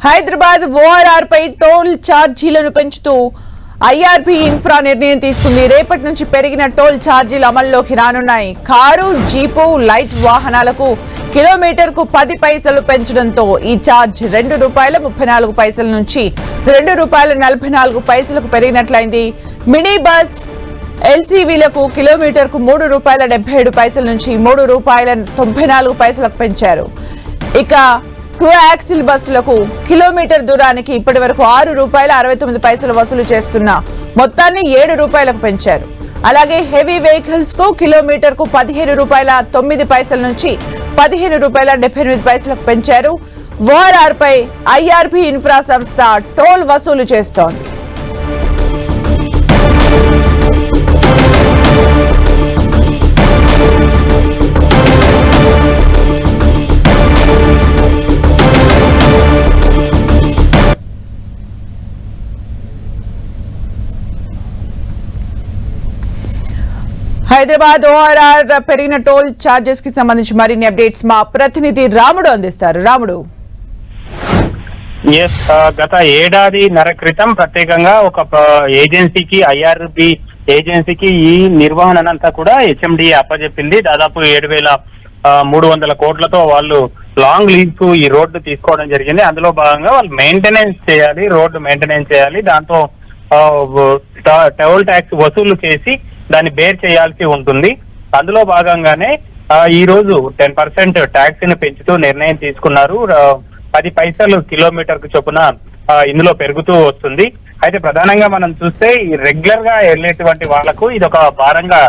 Hyderabad ORR పై toll ఛార్జీలను పెంచుతూ IRB infra నిర్ణయం తీసుకుంది. రేపటి నుంచి పెరిగిన టోల్ ఛార్జీలు అమల్లోకి రానున్నాయి. కారు, జీపు, లైట్ వాహనాలకు కిలోమీటర్కు 10 పైసలు పెంచడంతో ఈ ఛార్జ్ ₹2.34 నుంచి ₹2.44 పెరిగినట్లయింది. మినీ బస్, ఎల్సీవీలకు కిలోమీటర్కు ₹3.77 నుంచి ₹3.94 పెంచారు. ఇక టూ యాక్సిల్ బస్సులకు కిలోమీటర్ దూరానికి ఇప్పటి వరకు ₹6.69 వసూలు చేస్తున్న మొత్తాన్ని ₹7 పెంచారు. అలాగే హెవీ వెహికల్స్ కు కిలోమీటర్ కు ₹15.09 నుంచి ₹15.78 పెంచారు. ఓఆర్ఆర్ పై ఐఆర్బీ ఇన్ఫ్రా సంస్థ టోల్ వసూలు చేస్తోంది. హైదరాబాద్ ఓఆర్ఆర్ పెరిగిన టోల్ చార్జెస్ కి సంబంధించి మరిన్ని అప్డేట్స్ మా ప్రతినిధి రాముడు అందిస్తారు. రాముడు, గత ఏడాదిన్నర క్రితం ప్రత్యేకంగా ఒక ఏజెన్సీకి, ఐఆర్బి ఏజెన్సీకి ఈ నిర్వహణనంతా కూడా హెచ్ఎండి అప్పచెప్పింది. దాదాపు 7,300 కోట్లతో వాళ్ళు లాంగ్ లీజ్ కు ఈ రోడ్డు తీసుకోవడం జరిగింది. అందులో భాగంగా వాళ్ళు మెయింటెనెన్స్ చేయాలి, రోడ్డు మెయింటెనెన్స్ చేయాలి. దాంతో టోల్ ట్యాక్స్ వసూలు చేసి దాన్ని బేర్ చేయాల్సి ఉంటుంది. అందులో భాగంగానే ఈ రోజు 10% ట్యాక్స్ ని పెంచుతూ నిర్ణయం తీసుకున్నారు. 10 పైసలు కిలోమీటర్ కు చొప్పున ఇందులో పెరుగుతూ వస్తుంది. అయితే ప్రధానంగా మనం చూస్తే రెగ్యులర్ గా వెళ్ళేటువంటి వాళ్లకు ఇది ఒక భారంగా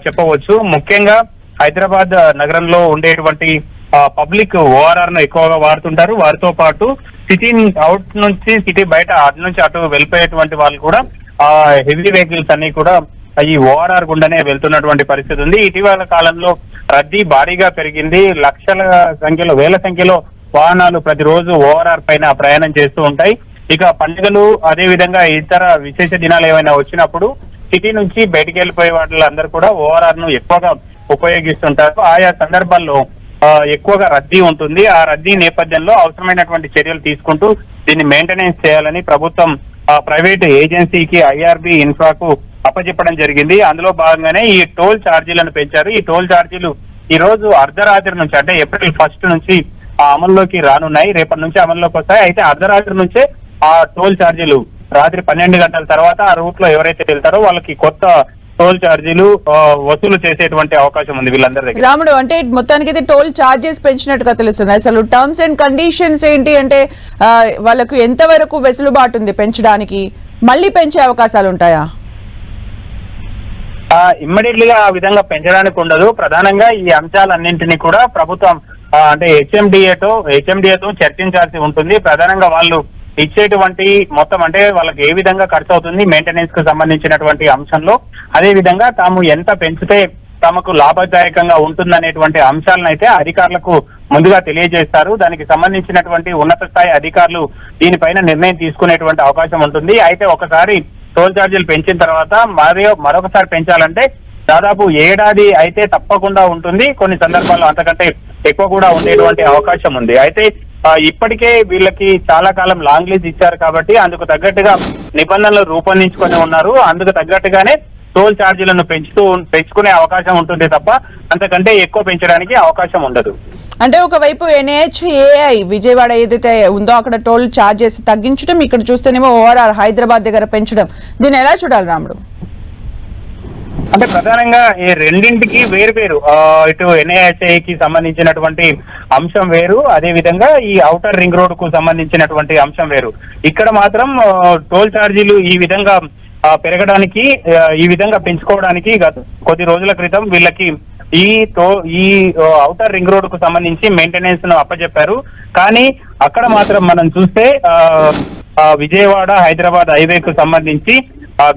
చెప్పవచ్చు. ముఖ్యంగా హైదరాబాద్ నగరంలో ఉండేటువంటి పబ్లిక్ ఓఆర్ఆర్ ను ఎక్కువగా వాడుతుంటారు. వారితో పాటు సిటీ అవుట్ నుంచి, సిటీ బయట అటు నుంచి అటు వెళ్ళిపోయేటువంటి వాళ్ళు కూడా హెవీ వెహికల్స్ అన్ని కూడా ఈ ఓఆర్ఆర్ గుండానే వెళ్తున్నటువంటి పరిస్థితి ఉంది. ఇటీవల కాలంలో రద్దీ భారీగా పెరిగింది. లక్షల సంఖ్యలో, వేల సంఖ్యలో వాహనాలు ప్రతిరోజు ఓఆర్ఆర్ పైన ప్రయాణం చేస్తూ ఉంటాయి. ఇక పండుగలు, అదే విధంగా ఇతర విశేష దినాలు ఏమైనా వచ్చినప్పుడు సిటీ నుంచి బయటికి వెళ్ళిపోయే వాళ్ళందరూ కూడా ఓఆర్ఆర్ ను ఎక్కువగా ఉపయోగిస్తుంటారు. ఆయా సందర్భాల్లో ఎక్కువగా రద్దీ ఉంటుంది. ఆ రద్దీ నేపథ్యంలో అవసరమైనటువంటి చర్యలు తీసుకుంటూ దీన్ని మెయింటెనెన్స్ చేయాలని ప్రభుత్వం ప్రైవేట్ ఏజెన్సీకి, ఐఆర్బీ ఇన్ఫ్రాకు అప్పచెప్పడం జరిగింది. అందులో భాగంగానే ఈ టోల్ ఛార్జీలను పెంచారు. ఈ టోల్ ఛార్జీలు ఈ రోజు అర్ధరాత్రి నుంచి, అంటే ఏప్రిల్ 1 నుంచి అమల్లోకి రానున్నాయి. రేపటి నుంచి అమల్లోకి వస్తాయి. అయితే అర్ధరాత్రి నుంచే ఆ టోల్ ఛార్జీలు రాత్రి 12 గంటల తర్వాత ఆ రూట్ లో ఎవరైతే వెళ్తారో వాళ్ళకి కొత్త టోల్ ఛార్జీలు వసూలు చేసేటువంటి అవకాశం ఉంది వీళ్ళందరి దగ్గర. రాముడు, అంటే మొత్తానికి అయితే టోల్ ఛార్జెస్ పెంచినట్టుగా తెలుస్తుంది. అసలు టర్మ్స్ అండ్ కండిషన్స్ ఏంటి, అంటే వాళ్ళకు ఎంత వరకు వెసులుబాటు ఉంది పెంచడానికి, మళ్ళీ పెంచే అవకాశాలు ఉంటాయా? ఇమ్మీడియట్లీ గా ఆ విధంగా పెంచడానికి ఉండదు. ప్రధానంగా ఈ అంశాలన్నింటినీ కూడా ప్రభుత్వం అంటే హెచ్ఎండిఏతో చర్చించాల్సి ఉంటుంది. ప్రధానంగా వాళ్ళు ఇచ్చేటువంటి మొత్తం, అంటే వాళ్ళకి ఏ విధంగా ఖర్చు అవుతుంది మెయింటెనెన్స్ కు సంబంధించినటువంటి అంశంలో, అదే విధంగా తాము ఎంత పెంచితే తమకు లాభదాయకంగా ఉంటుందనేటువంటి అంశాలను అయితే అధికారులకు ముందుగా తెలియజేస్తారు. దానికి సంబంధించినటువంటి ఉన్నత స్థాయి అధికారులు దీనిపైన నిర్ణయం తీసుకునేటువంటి అవకాశం ఉంటుంది. అయితే ఒకసారి టోల్ ఛార్జీలు పెంచిన తర్వాత మరొకసారి పెంచాలంటే దాదాపు ఏడాది అయితే తప్పకుండా ఉంటుంది. కొన్ని సందర్భాల్లో అంతకంటే ఎక్కువ కూడా ఉండేటువంటి అవకాశం ఉంది. అయితే ఇప్పటికే వీళ్ళకి చాలా కాలం లాంగ్ లీజ్ ఇచ్చారు కాబట్టి అందుకు తగ్గట్టుగా నిబంధనలు రూపొందించుకొని ఉన్నారు. అందుకు తగ్గట్టుగానే టోల్ ఛార్జీలను పెంచుకునే అవకాశం ఉంటుంది తప్ప అంతకంటే ఎక్కువ పెంచడానికి అవకాశం ఉండదు. అంటే ఒకవైపు NHAI విజయవాడ ఏదైతే ఉందో అక్కడ టోల్ ఛార్జెస్ తగ్గించడం, ఇక్కడ చూస్తేనేమో ఓఆర్ఆర్ హైదరాబాద్ దగ్గర పెంచడం, దీన్ని ఎలా చూడాలి రాముడు? అంటే ప్రధానంగా ఈ రెండింటికి వేరు ఇటు NHAIకి సంబంధించినటువంటి అంశం వేరు, అదే విధంగా ఈ ఔటర్ రింగ్ రోడ్ కు సంబంధించినటువంటి అంశం వేరు. ఇక్కడ మాత్రం టోల్ ఛార్జీలు ఈ విధంగా పెరగడానికి, ఈ విధంగా పెంచుకోవడానికి గత కొద్ది రోజుల క్రితం వీళ్ళకి ఈ ఔటర్ రింగ్ రోడ్ కు సంబంధించి మెయింటెనెన్స్ ను అప్పచెప్పారు. కానీ అక్కడ మాత్రం మనం చూస్తే విజయవాడ హైదరాబాద్ హైవేకు సంబంధించి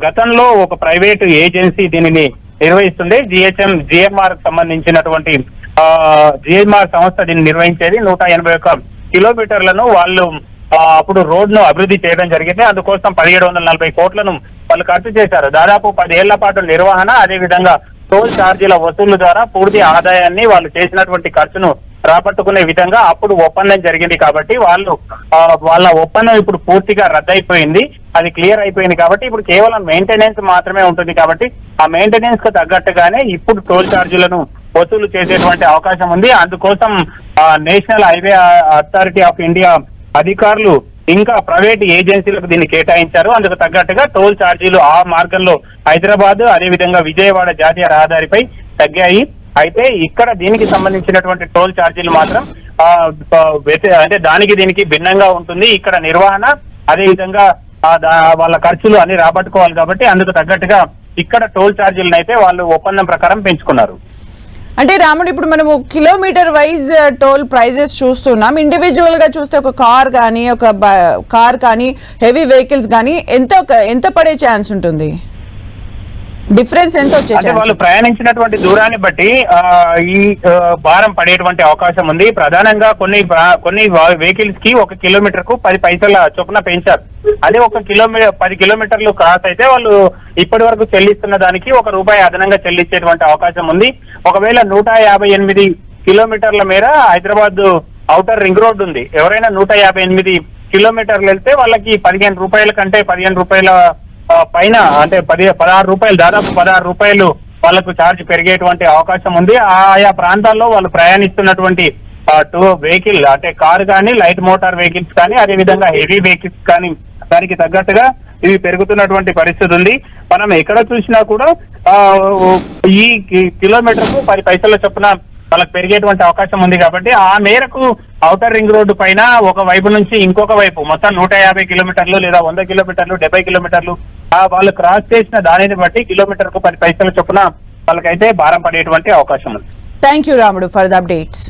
గతంలో ఒక ప్రైవేటు ఏజెన్సీ దీనిని నిర్వహిస్తుంది. జిఎంఆర్ సంబంధించినటువంటి జిఎంఆర్ సంస్థ దీన్ని నిర్వహించేది. 181 కిలోమీటర్లను వాళ్ళు అప్పుడు రోడ్ ను అభివృద్ధి చేయడం జరిగింది. అందుకోసం 1740 కోట్లను వాళ్ళు ఖర్చు చేశారు. దాదాపు 10 ఏళ్ల పాటు నిర్వహణ, అదే విధంగా టోల్ ఛార్జీల వసూలు ద్వారా పూర్తి ఆదాయాన్ని, వాళ్ళు చేసినటువంటి ఖర్చును రాబట్టుకునే విధంగా అప్పుడు ఒప్పందం జరిగింది కాబట్టి వాళ్ళ ఒప్పందం ఇప్పుడు పూర్తిగా రద్దయిపోయింది, అది క్లియర్ అయిపోయింది కాబట్టి ఇప్పుడు కేవలం మెయింటెనెన్స్ మాత్రమే ఉంటుంది కాబట్టి ఆ మెయింటెనెన్స్ కు తగ్గట్టుగానే ఇప్పుడు టోల్ ఛార్జీలను వసూలు చేసేటువంటి అవకాశం ఉంది. అందుకోసం national highway authority of India అధికారులు ఇంకా ప్రైవేట్ ఏజెన్సీలకు దీన్ని కేటాయించారు. అందుకు తగ్గట్టుగా టోల్ ఛార్జీలు ఆ మార్గంలో హైదరాబాద్ అదేవిధంగా విజయవాడ జాతీయ రహదారిపై తగ్గాయి. అయితే ఇక్కడ దీనికి సంబంధించినటువంటి టోల్ ఛార్జీలు మాత్రం అంటే దానికి దీనికి భిన్నంగా ఉంటుంది. ఇక్కడ నిర్వహణ అదేవిధంగా వాళ్ళ ఖర్చులు అన్ని రాబట్టుకోవాలి కాబట్టి అందుకు తగ్గట్టుగా ఇక్కడ టోల్ ఛార్జీలను అయితే వాళ్ళు ఒప్పందం ప్రకారం పెంచుకున్నారు. అంటే రాముడు, ఇప్పుడు మనము కిలోమీటర్ వైజ్ టోల్ ప్రైజెస్ చూస్తున్నాం. ఇండివిజువల్ గా చూస్తే ఒక కార్ కానీ హెవీ వెహికల్స్ కానీ ఎంత పడే ఛాన్స్ ఉంటుంది? డిఫరెన్స్ ఎంత వచ్చే ఛాన్స్? వాళ్ళు ప్రయాణించినటువంటి దూరాన్ని బట్టి ఈ భారం పడేటువంటి అవకాశం ఉంది. ప్రధానంగా కొన్ని వెహికల్స్ కి 1 కిలోమీటర్ కు 10 పైసల చొప్పున పెంచారు. అదే 10 కిలోమీటర్లు క్రాస్ అయితే వాళ్ళు ఇప్పటి వరకు చెల్లిస్తున్న దానికి ₹1 అదనంగా చెల్లించేటువంటి అవకాశం ఉంది. ఒకవేళ 158 కిలోమీటర్ల మేర హైదరాబాద్ ఔటర్ రింగ్ రోడ్ ఉంది. ఎవరైనా 158 కిలోమీటర్లు వెళ్తే వాళ్ళకి ₹15 కంటే ₹15 పైన అంటే ₹16 దాదాపు ₹16 వాళ్ళకు ఛార్జ్ పెరిగేటువంటి అవకాశం ఉంది. ఆయా ప్రాంతాల్లో వాళ్ళు ప్రయాణిస్తున్నటువంటి వెహికల్ అంటే కారు కానీ లైట్ మోటార్ వెహికల్స్ కానీ అదేవిధంగా హెవీ వెహికల్స్ కానీ దానికి తగ్గట్టుగా ఇవి పెరుగుతున్నటువంటి పరిస్థితి ఉంది. మనం ఎక్కడ చూసినా కూడా ఈ కిలోమీటర్ కు 10 పైసల చొప్పున వాళ్ళకి పెరిగేటువంటి అవకాశం ఉంది కాబట్టి ఆ మేరకు ఔటర్ రింగ్ రోడ్డు పైన ఒక వైపు నుంచి ఇంకొక వైపు మొత్తం 150 కిలోమీటర్లు లేదా 100 కిలోమీటర్లు 70 కిలోమీటర్లు వాళ్ళు క్రాస్ చేసిన దానిని బట్టి కిలోమీటర్ కు 10 పైసల చొప్పున వాళ్ళకైతే భారం పడేటువంటి అవకాశం ఉంది. థ్యాంక్ యూ రాముడు ఫర్ ద అప్డేట్స్.